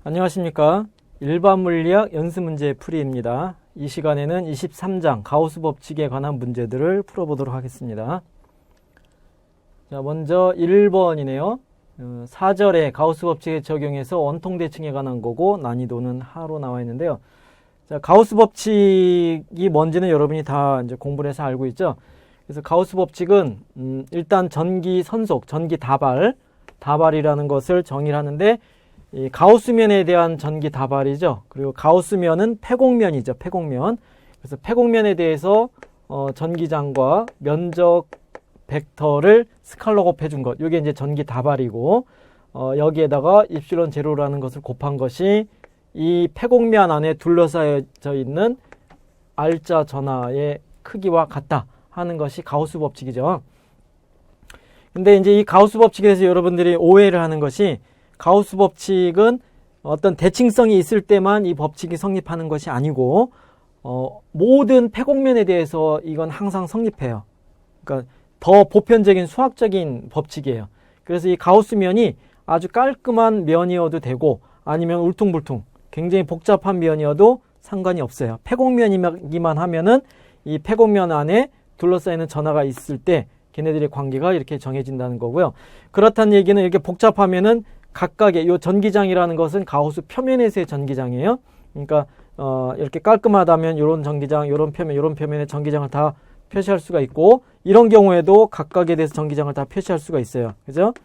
안녕하십니까. 일반 물리학 연습문제 풀이입니다. 이 시간에는 23장 가우스 법칙에 관한 문제들을 풀어보도록 하겠습니다. 자, 먼저 1번이네요. 4절에 가우스 법칙에 적용해서 원통 대칭에 관한 거고 난이도는 하로 나와 있는데요. 자, 가우스 법칙이 뭔지는 여러분이 다 이제 공부를 해서 알고 있죠. 그래서 가우스 법칙은 일단 전기 선속, 전기 다발이라는 것을 정의를 하는데, 이 가우스면에 대한 전기 다발이죠. 그리고 가우스면은 폐곡면이죠. 폐곡면. 그래서 폐곡면에 대해서 전기장과 면적 벡터를 스칼러 곱해 준 것. 이게 이제 전기 다발이고, 여기에다가 입실론 제로라는 것을 곱한 것이 이 폐곡면 안에 둘러싸여져 있는 R자 전하의 크기와 같다 하는 것이 가우스 법칙이죠. 근데 이제 이 가우스 법칙에 대해서 여러분들이 오해를 하는 것이, 가우스 법칙은 어떤 대칭성이 있을 때만 이 법칙이 성립하는 것이 아니고, 모든 폐곡면에 대해서 이건 항상 성립해요. 그러니까 더 보편적인 수학적인 법칙이에요. 그래서 이 가우스면이 아주 깔끔한 면이어도 되고, 아니면 울퉁불퉁 굉장히 복잡한 면이어도 상관이 없어요. 폐곡면이기만 하면은 이 폐곡면 안에 둘러싸이는 전하가 있을 때 걔네들의 관계가 이렇게 정해진다는 거고요. 그렇다는 얘기는 이렇게 복잡하면은 각각의 요 전기장이라는 것은 가우스 표면에서의 전기장이에요. 그러니까 이렇게 깔끔하다면 요런 전기장, 요런 표면의 전기장을 다 표시할 수가 있고, 이런 경우에도 각각에 대해서 전기장을 다 표시할 수가 있어요. 그죠?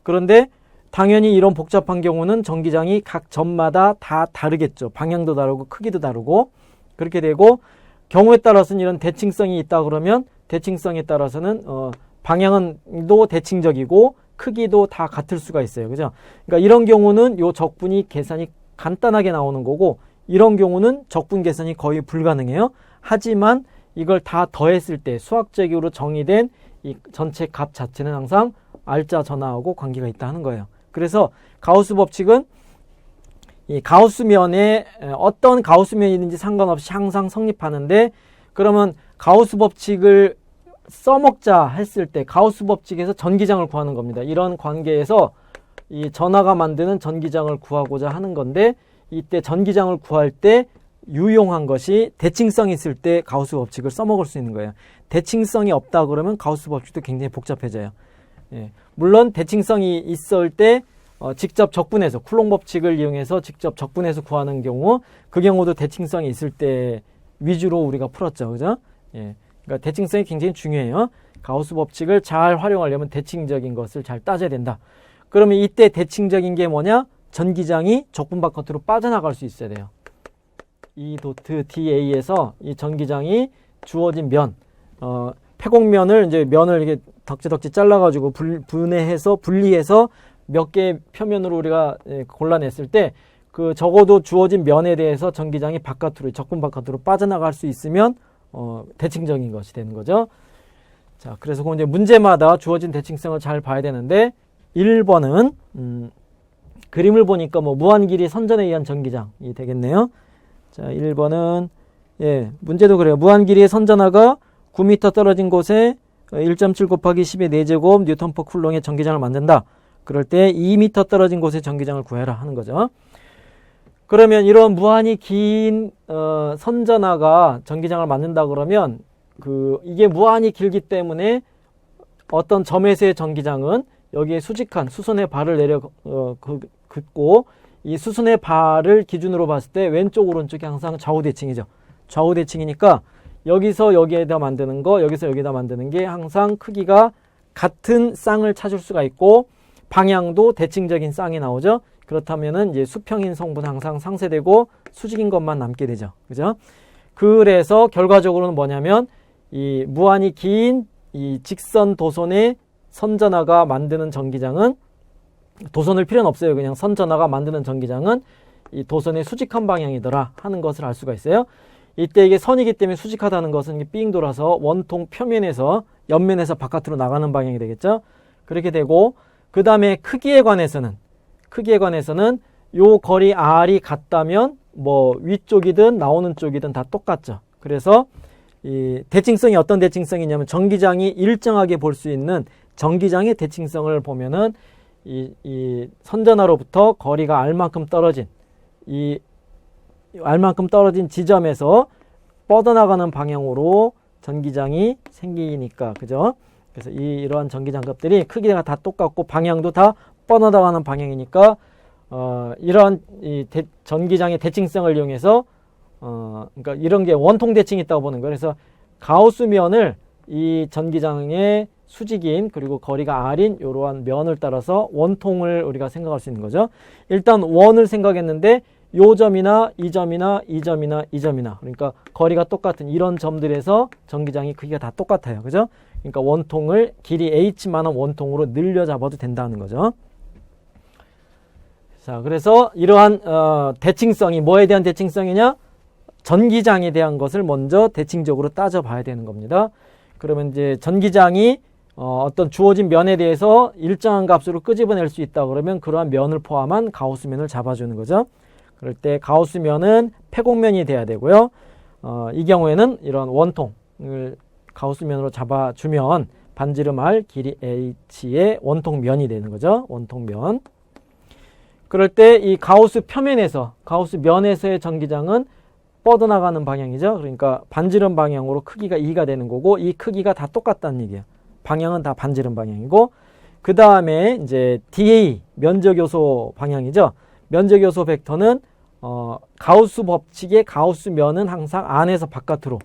그런데 당연히 이런 복잡한 경우는 전기장이 각 점마다 다 다르겠죠. 방향도 다르고 크기도 다르고 그렇게 되고, 경우에 따라서는 이런 대칭성이 있다 그러면 대칭성에 따라서는 방향도 대칭적이고 크기도 다 같을 수가 있어요. 그죠? 그러니까 이런 경우는 요 적분이 계산이 간단하게 나오는 거고, 이런 경우는 적분 계산이 거의 불가능해요. 하지만 이걸 다 더했을 때 수학적으로 정의된 이 전체 값 자체는 항상 R자 전하하고 관계가 있다 하는 거예요. 그래서 가우스 법칙은 이 가우스면에 어떤 가우스면이든지 상관없이 항상 성립하는데, 그러면 가우스 법칙을 써먹자 했을 때 가우스 법칙에서 전기장을 구하는 겁니다. 이런 관계에서 이 전하가 만드는 전기장을 구하고자 하는 건데, 이때 전기장을 구할 때 유용한 것이 대칭성이 있을 때 가우스 법칙을 써먹을 수 있는 거예요. 대칭성이 없다 그러면 가우스 법칙도 굉장히 복잡해져요. 예. 물론 대칭성이 있을 때 직접 적분해서, 쿨롱 법칙을 이용해서 직접 적분해서 구하는 경우, 그 경우도 대칭성이 있을 때 위주로 우리가 풀었죠. 그죠? 예. 그러니까 대칭성이 굉장히 중요해요. 가우스 법칙을 잘 활용하려면 대칭적인 것을 잘 따져야 된다. 그러면 이때 대칭적인 게 뭐냐? 전기장이 적분 바깥으로 빠져나갈 수 있어야 돼요. 이 도트 DA에서 이 전기장이 주어진 면, 폐곡면을 이제 면을 이렇게 덕지덕지 잘라가지고 분리해서 몇 개의 표면으로 우리가 골라냈을 때, 그 적어도 주어진 면에 대해서 전기장이 바깥으로, 적분 바깥으로 빠져나갈 수 있으면 대칭적인 것이 되는 거죠. 자, 그래서 그 이제 문제마다 주어진 대칭성을 잘 봐야 되는데, 1번은 그림을 보니까 뭐 무한길이 선전에 의한 전기장이 되겠네요. 자, 1번은 문제도 그래요. 무한길이의 선전하가 9m 떨어진 곳에 1.7 곱하기 10의 4제곱 뉴턴 퍼 쿨롱의 전기장을 만든다. 그럴 때 2m 떨어진 곳의 전기장을 구해라 하는 거죠. 그러면 이런 무한히 긴 선전하가 전기장을 만든다 그러면 이게 무한히 길기 때문에 어떤 점에서의 전기장은 여기에 수직한 수선의 발을 긋고, 이 수선의 발을 기준으로 봤을 때 왼쪽 오른쪽이 항상 좌우 대칭이죠. 좌우 대칭이니까 여기서 여기에다 만드는 거, 여기서 여기다 만드는 게 항상 크기가 같은 쌍을 찾을 수가 있고, 방향도 대칭적인 쌍이 나오죠. 그렇다면은 이제 수평인 성분 항상 상쇄되고 수직인 것만 남게 되죠. 그죠? 그래서 결과적으로는 뭐냐면, 이 무한히 긴 이 직선 도선의 선전하가 만드는 전기장은, 도선을 필요는 없어요. 그냥 선전하가 만드는 전기장은 이 도선의 수직한 방향이더라 하는 것을 알 수가 있어요. 이때 이게 선이기 때문에 수직하다는 것은 삥 돌아서 원통 표면에서, 옆면에서 바깥으로 나가는 방향이 되겠죠. 그렇게 되고, 그 다음에 크기에 관해서는 요 거리 R이 같다면 뭐 위쪽이든 나오는 쪽이든 다 똑같죠. 그래서 이 대칭성이 어떤 대칭성이냐면, 전기장이 일정하게 볼 수 있는 전기장의 대칭성을 보면은 이 선전하로부터 거리가 R만큼 떨어진 이 알만큼 떨어진 지점에서 뻗어나가는 방향으로 전기장이 생기니까, 그죠? 그래서 이러한 전기장 값들이 크기가 다 똑같고 방향도 다 뻗어나가는 방향이니까 이러한 전기장의 대칭성을 이용해서 그러니까 이런 게 원통 대칭이 있다고 보는 거예요. 그래서 가우스면을 이 전기장의 수직인 그리고 거리가 r인 이러한 면을 따라서 원통을 우리가 생각할 수 있는 거죠. 일단 원을 생각했는데 요 점이나 이 점이나 이 점이나 이 점이나 그러니까 거리가 똑같은 이런 점들에서 전기장의 크기가 다 똑같아요. 그죠? 그러니까 원통을 길이 h만한 원통으로 늘려 잡아도 된다는 거죠. 자, 그래서 이러한 대칭성이 뭐에 대한 대칭성이냐? 전기장에 대한 것을 먼저 대칭적으로 따져봐야 되는 겁니다. 그러면 이제 전기장이 어떤 주어진 면에 대해서 일정한 값으로 끄집어낼 수 있다 그러면 그러한 면을 포함한 가우스면을 잡아주는 거죠. 그럴 때 가우스면은 패곡면이 돼야 되고요. 이 경우에는 이런 원통을 가우스면으로 잡아주면 반지름 r 길이 h의 원통면이 되는 거죠. 원통면. 그럴 때 이 가우스 표면에서 가우스 면에서의 전기장은 뻗어나가는 방향이죠. 그러니까 반지름 방향으로 크기가 2가 되는 거고 이 크기가 다 똑같다는 얘기예요. 방향은 다 반지름 방향이고 그 다음에 이제 dA 면적요소 방향이죠. 면적요소 벡터는 가우스 법칙의 가우스 면은 항상 안에서 바깥으로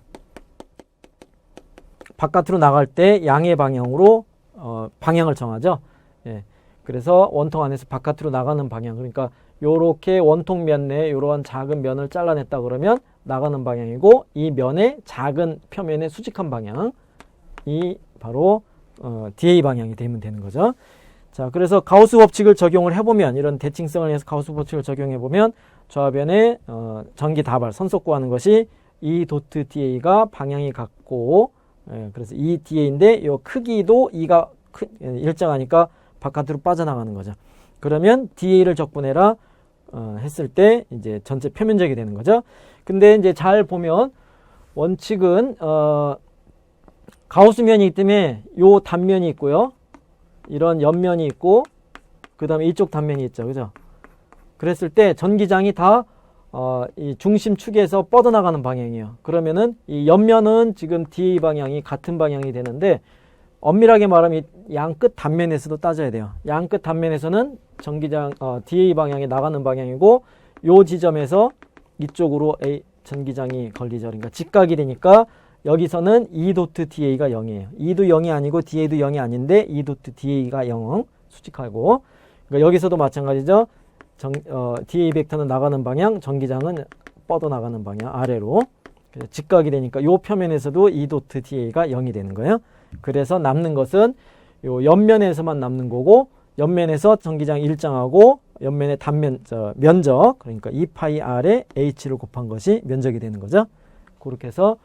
나갈 때 양의 방향으로 방향을 정하죠. 예. 그래서 원통 안에서 바깥으로 나가는 방향. 그러니까 요렇게 원통 면 내에 이러한 작은 면을 잘라냈다 그러면 나가는 방향이고 이 면의 작은 표면의 수직한 방향이 바로 dA 방향이 되면 되는 거죠. 자, 그래서 가우스 법칙을 적용을 해보면 이런 대칭성을 위해서 가우스 법칙을 적용해보면 좌변에 전기 다발 선속 구하는 것이 이 도트 da가 방향이 같고 그래서 이 da인데 이 크기도 e가 일정하니까 바깥으로 빠져나가는 거죠. 그러면 da를 적분해라 했을 때 이제 전체 표면적이 되는 거죠. 근데 이제 잘 보면 원칙은 가우스면이기 때문에 요 단면이 있고요. 이런 옆면이 있고 그 다음에 이쪽 단면이 있죠. 그죠? 그랬을 때 전기장이 다 이 중심 축에서 뻗어나가는 방향이에요. 그러면은 이 옆면은 지금 DA 방향이 같은 방향이 되는데 엄밀하게 말하면 양 끝 단면에서도 따져야 돼요. 양 끝 단면에서는 전기장 DA 방향이 나가는 방향이고 요 지점에서 이쪽으로 전기장이 걸리죠. 그러니까 직각이 되니까 여기서는 E 도트 DA가 0이에요. E도 0이 아니고 DA도 0이 아닌데 E 도트 DA가 0 수직하고 그러니까 여기서도 마찬가지죠. DA 벡터는 나가는 방향, 전기장은 뻗어나가는 방향 아래로 직각이 되니까 이 표면에서도 E 도트 DA가 0이 되는 거예요. 그래서 남는 것은 요 옆면에서만 남는 거고 옆면에서 전기장 일정하고 옆면의 단면 면적 그러니까 2파이 r에 h를 곱한 것이 면적이 되는 거죠. 그렇게 해서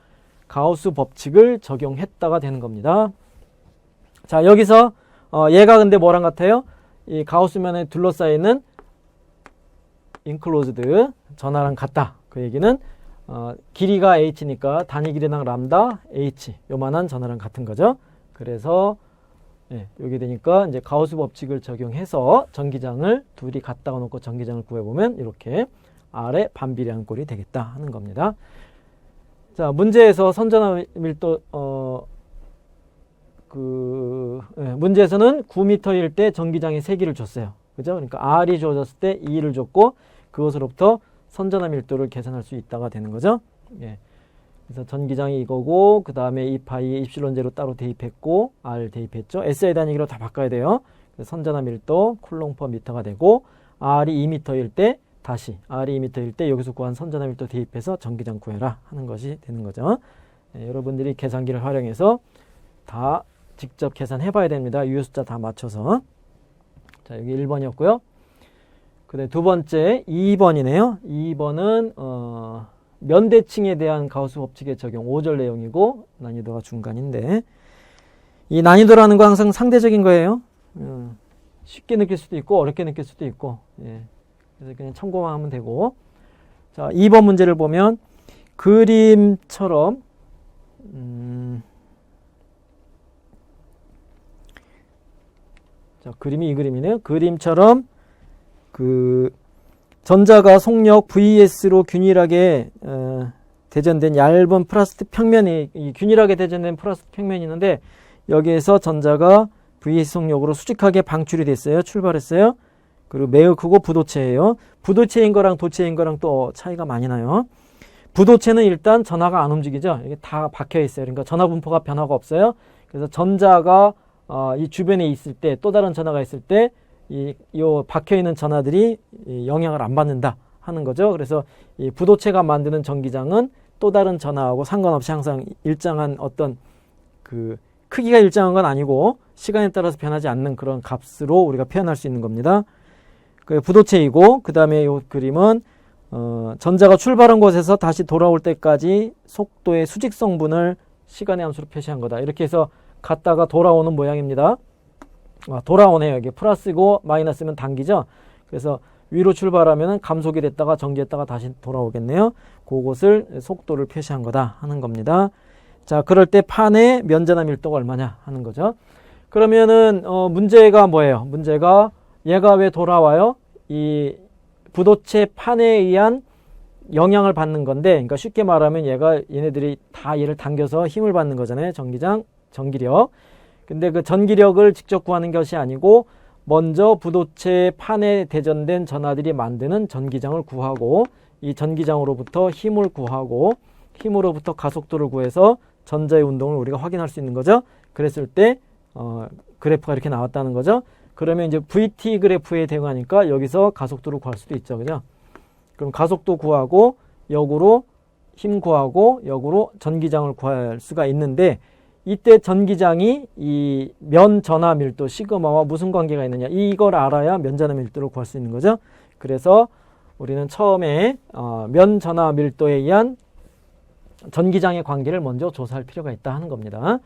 가우스 법칙을 적용했다가 되는 겁니다. 자, 여기서 얘가 근데 뭐랑 같아요? 이 가우스면에 둘러싸이는 enclosed 전하랑 같다. 그 얘기는 길이가 h니까 단위 길이당 람다 h 요만한 전하랑 같은 거죠. 그래서 여기 되니까 이제 가우스 법칙을 적용해서 전기장을 둘이 갖다가 놓고 전기장을 구해보면 이렇게 R의 반비례한 꼴이 되겠다 하는 겁니다. 자, 문제에서 선전화 밀도 문제에서는 9m일 때 전기장이 3개를 줬어요. 그죠? 그러니까 R이 주어졌을 때 2를 줬고 그것으로부터 선전화 밀도를 계산할 수 있다가 되는 거죠. 예. 그래서 전기장이 이거고 그 다음에 2파이에 입실론 제로 따로 대입했고 R 대입했죠. SI 단위기로 다 바꿔야 돼요. 그래서 선전화 밀도 쿨롱 퍼 미터가 되고 R이 2m일 때 다시 R이 2m일 때 여기서 구한 선전화 밀도 대입해서 전기장 구해라 하는 것이 되는 거죠. 예, 여러분들이 계산기를 활용해서 다 직접 계산해 봐야 됩니다. 유효 숫자 다 맞춰서. 자, 여기 1번이었고요. 그 다음에 두 번째 2번이네요. 2번은 면대칭에 대한 가우스 법칙의 적용 5절 내용이고 난이도가 중간인데 이 난이도라는 거 항상 상대적인 거예요. 쉽게 느낄 수도 있고 어렵게 느낄 수도 있고 예. 그래서 그냥 참고만 하면 되고 자 2번 문제를 보면 그림처럼 자 그림이 이 그림이네요. 그림처럼 그 전자가 속력 VS로 균일하게 대전된 얇은 플라스틱 평면이 균일하게 대전된 플라스틱 평면이 있는데 여기에서 전자가 VS 속력으로 수직하게 방출이 됐어요. 출발했어요. 그리고 매우 크고 부도체예요. 부도체인 거랑 도체인 거랑 또 차이가 많이 나요. 부도체는 일단 전하가 안 움직이죠. 이게 다 박혀 있어요. 그러니까 전하 분포가 변화가 없어요. 그래서 전자가 이 주변에 있을 때 또 다른 전하가 있을 때 이 박혀 있는 전하들이 영향을 안 받는다 하는 거죠. 그래서 이 부도체가 만드는 전기장은 또 다른 전하하고 상관없이 항상 일정한 어떤 그 크기가 일정한 건 아니고 시간에 따라서 변하지 않는 그런 값으로 우리가 표현할 수 있는 겁니다. 그 부도체이고 그 다음에 이 그림은 전자가 출발한 곳에서 다시 돌아올 때까지 속도의 수직 성분을 시간의 함수로 표시한 거다. 이렇게 해서 갔다가 돌아오는 모양입니다. 돌아오네요. 이게 플러스고 마이너스면 단기죠. 그래서 위로 출발하면 감속이 됐다가 전기했다가 다시 돌아오겠네요. 그것을 속도를 표시한 거다 하는 겁니다. 자, 그럴 때 판의 면전화 밀도가 얼마냐 하는 거죠. 그러면은 문제가 뭐예요? 문제가 얘가 왜 돌아와요? 이 부도체 판에 의한 영향을 받는 건데, 그러니까 쉽게 말하면 얘네들이 다 얘를 당겨서 힘을 받는 거잖아요. 전기장, 전기력. 근데 그 전기력을 직접 구하는 것이 아니고 먼저 부도체 판에 대전된 전하들이 만드는 전기장을 구하고 이 전기장으로부터 힘을 구하고 힘으로부터 가속도를 구해서 전자의 운동을 우리가 확인할 수 있는 거죠. 그랬을 때 그래프가 이렇게 나왔다는 거죠. 그러면 이제 VT 그래프에 대응하니까 여기서 가속도를 구할 수도 있죠. 그죠? 그럼 가속도 구하고 역으로 힘 구하고 역으로 전기장을 구할 수가 있는데 이때 전기장이 이 면 전하 밀도 시그마와 무슨 관계가 있느냐 이걸 알아야 면 전하 밀도를 구할 수 있는 거죠. 그래서 우리는 처음에 면 전하 밀도에 의한 전기장의 관계를 먼저 조사할 필요가 있다 하는 겁니다.